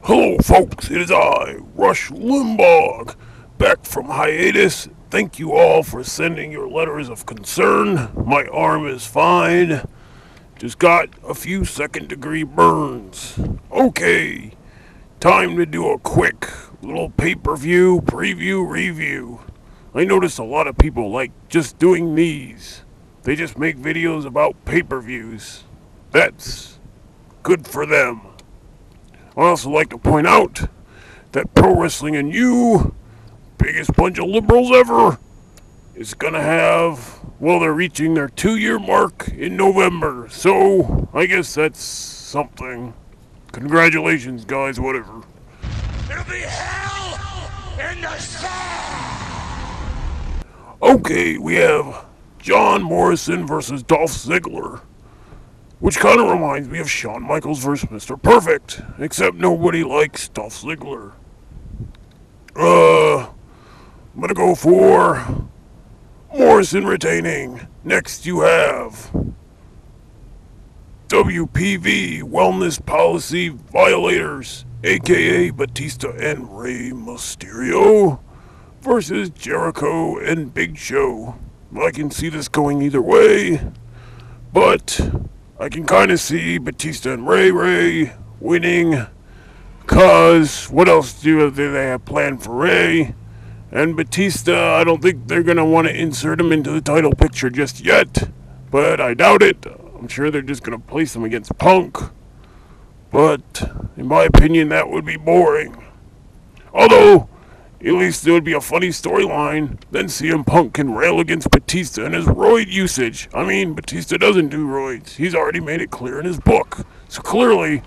Hello, folks. It is I, Rush Limbaugh, back from hiatus. Thank you all for sending your letters of concern. My arm is fine. Just got a few second-degree burns. Okay, time to do a quick little pay-per-view preview review. I noticed a lot of people like just doing these. They just make videos about pay-per-views. That's good for them. I also like to point out that Pro Wrestling and You, biggest bunch of liberals ever, is gonna have, well, they're reaching their 2-year mark in November, so I guess that's something. Congratulations, guys, whatever. It'll be hell in the cell! Okay, we have John Morrison versus Dolph Ziggler, which kind of reminds me of Shawn Michaels versus Mr. Perfect, except nobody likes Dolph Ziggler. I'm gonna go for Morrison retaining. Next you have WPV Wellness Policy Violators, aka Batista and Rey Mysterio, versus Jericho and Big Show. I can see this going either way, but I can kind of see Batista and Ray winning, cause what else do they have planned for Ray? And Batista, I don't think they're going to want to insert him into the title picture just yet, but I doubt it. I'm sure they're just going to place him against Punk, but in my opinion that would be boring. Although, at least it would be a funny storyline. Then CM Punk can rail against Batista and his roid usage. I mean, Batista doesn't do roids. He's already made it clear in his book. So clearly,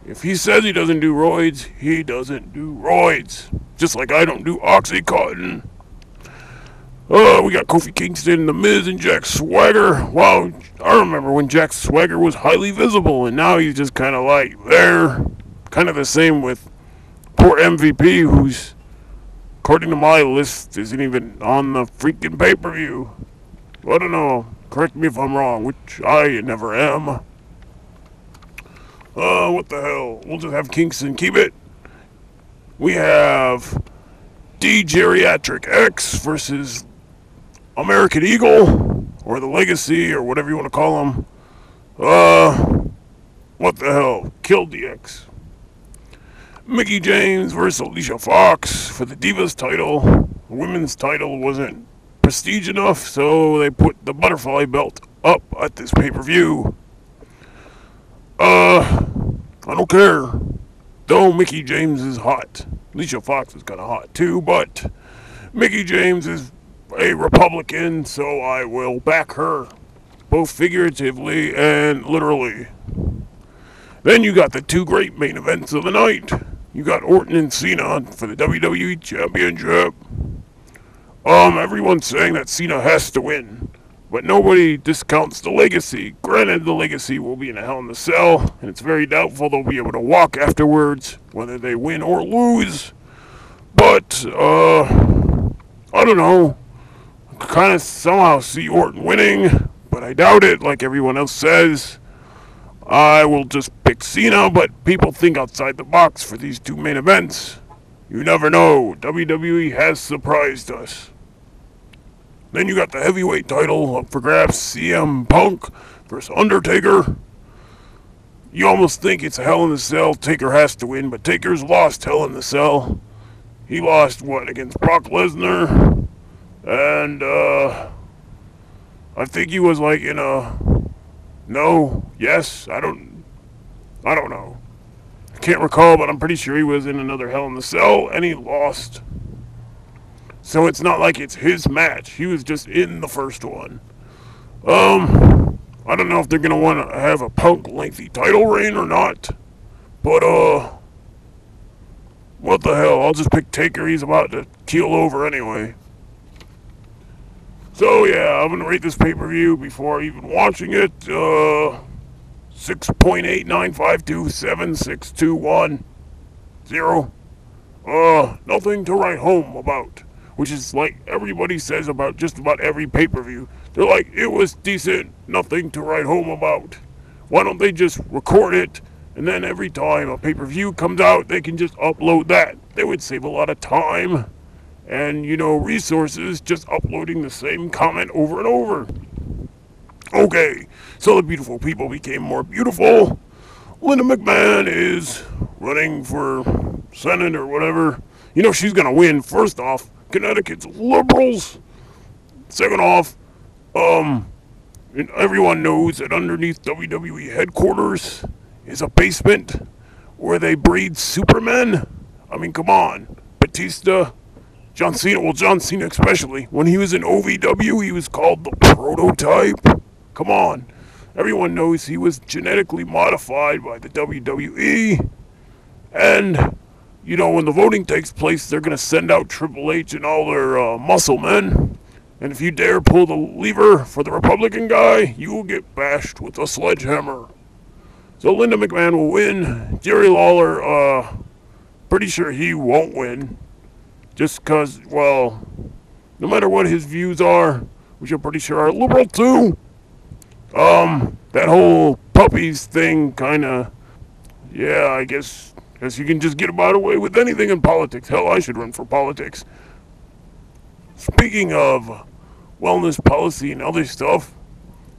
if he says he doesn't do roids, he doesn't do roids. Just like I don't do Oxycontin. We got Kofi Kingston, The Miz, and Jack Swagger. Wow, I remember when Jack Swagger was highly visible, and now he's just kind of like there. Kind of the same with poor MVP, who's, according to my list, isn't even on the freaking pay-per-view. I don't know. Correct me if I'm wrong, which I never am. What the hell? We'll just have Kingston keep it. We have D Geriatric X versus American Eagle, or the Legacy, or whatever you want to call him. What the hell? Kill DX. Mickie James versus Alicia Fox for the Divas title. The women's title wasn't prestige enough, so they put the butterfly belt up at this pay-per-view. I don't care. Though Mickie James is hot. Alicia Fox is kind of hot too, but Mickie James is a Republican, so I will back her, both figuratively and literally. Then you got the two great main events of the night. You got Orton and Cena for the WWE Championship. Everyone's saying that Cena has to win, but nobody discounts the Legacy. Granted, the Legacy will be in a Hell in a Cell, and it's very doubtful they'll be able to walk afterwards, whether they win or lose. But, I don't know. I could kind of somehow see Orton winning, but I doubt it, like everyone else says. I will just pick Cena, but people think outside the box for these two main events. You never know. WWE has surprised us. Then you got the heavyweight title up for grabs, CM Punk versus Undertaker. You almost think it's a Hell in a Cell. Taker has to win, but Taker's lost Hell in a Cell. He lost, what, against Brock Lesnar? And, I think he was like in a... No, yes, I don't know. I can't recall, but I'm pretty sure he was in another Hell in a Cell, and he lost. So it's not like it's his match. He was just in the first one. I don't know if they're going to want to have a Punk lengthy title reign or not. But, what the hell? I'll just pick Taker. He's about to keel over anyway. So, yeah, I'm going to rate this pay-per-view before even watching it. 6.895276210. Nothing to write home about. Which is like everybody says about just about every pay-per-view. They're like, it was decent, nothing to write home about. Why don't they just record it And then every time a pay-per-view comes out, they can just upload that. They would save a lot of time and, resources just uploading the same comment over and over. Okay, so the beautiful people became more beautiful. Linda McMahon is running for Senate or whatever. She's going to win. First off, Connecticut's liberals. Second off, and everyone knows that underneath WWE headquarters is a basement where they breed supermen. I mean, come on. Batista, John Cena, well, John Cena especially. When he was in OVW, he was called the Prototype. Come on. Everyone knows he was genetically modified by the WWE. And, when the voting takes place, they're going to send out Triple H and all their muscle men. And if you dare pull the lever for the Republican guy, you will get bashed with a sledgehammer. So Linda McMahon will win. Jerry Lawler, pretty sure he won't win. Just because, well, no matter what his views are, which I'm pretty sure are liberal too, that whole puppies thing kinda, yeah, I guess you can just get about away with anything in politics. Hell, I should run for politics. Speaking of wellness policy and other stuff,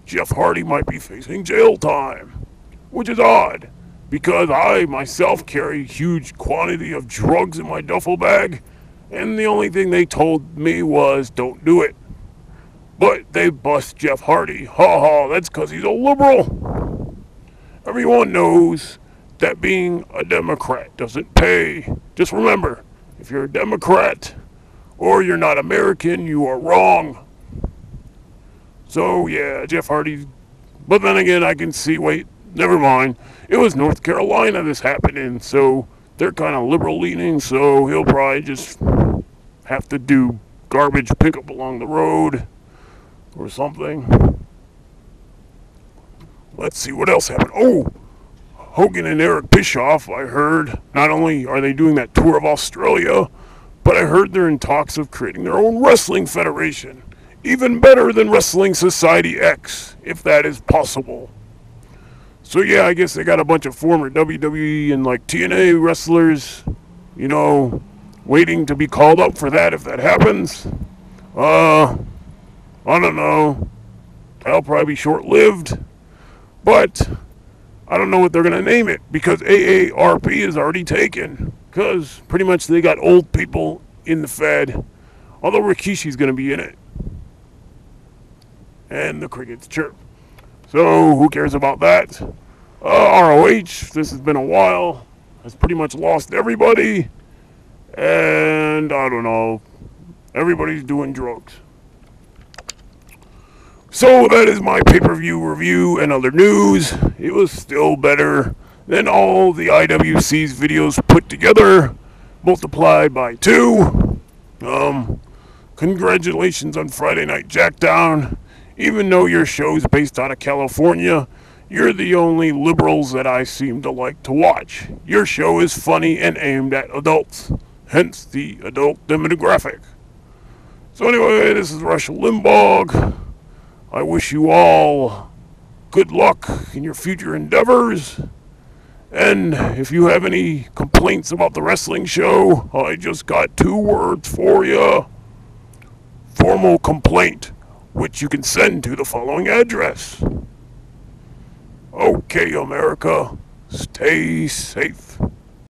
Jeff Hardy might be facing jail time, which is odd, because I myself carry a huge quantity of drugs in my duffel bag, and the only thing they told me was don't do it. But they bust Jeff Hardy. Ha ha, that's because he's a liberal. Everyone knows that being a Democrat doesn't pay. Just remember, if you're a Democrat or you're not American, you are wrong. So yeah, Jeff Hardy. But then again, I can see, wait, never mind. It was North Carolina this happened in, so they're kind of liberal leaning, so he'll probably just have to do garbage pickup along the road or something. Let's see what else happened. Oh, Hogan and Eric Bischoff, I heard, not only are they doing that tour of Australia, but I heard they're in talks of creating their own wrestling federation. Even better than Wrestling Society X, if that is possible. So yeah, I guess they got a bunch of former WWE and like TNA wrestlers, waiting to be called up for that if that happens. I don't know. That'll probably be short-lived. But I don't know what they're going to name it, because AARP is already taken. Because pretty much they got old people in the Fed. Although Rikishi's going to be in it. And the crickets chirp. So who cares about that? ROH, this has been a while, has pretty much lost everybody. And I don't know. Everybody's doing drugs. So that is my pay-per-view review and other news. It was still better than all the IWC's videos put together, multiplied by 2. Congratulations on Friday Night Jackdown. Even though your show's based out of California, you're the only liberals that I seem to like to watch. Your show is funny and aimed at adults, hence the adult demographic. So anyway, this is Rush Limbaugh. I wish you all good luck in your future endeavors. And if you have any complaints about the wrestling show, I just got 2 words for you. Formal complaint, which you can send to the following address. Okay, America, stay safe.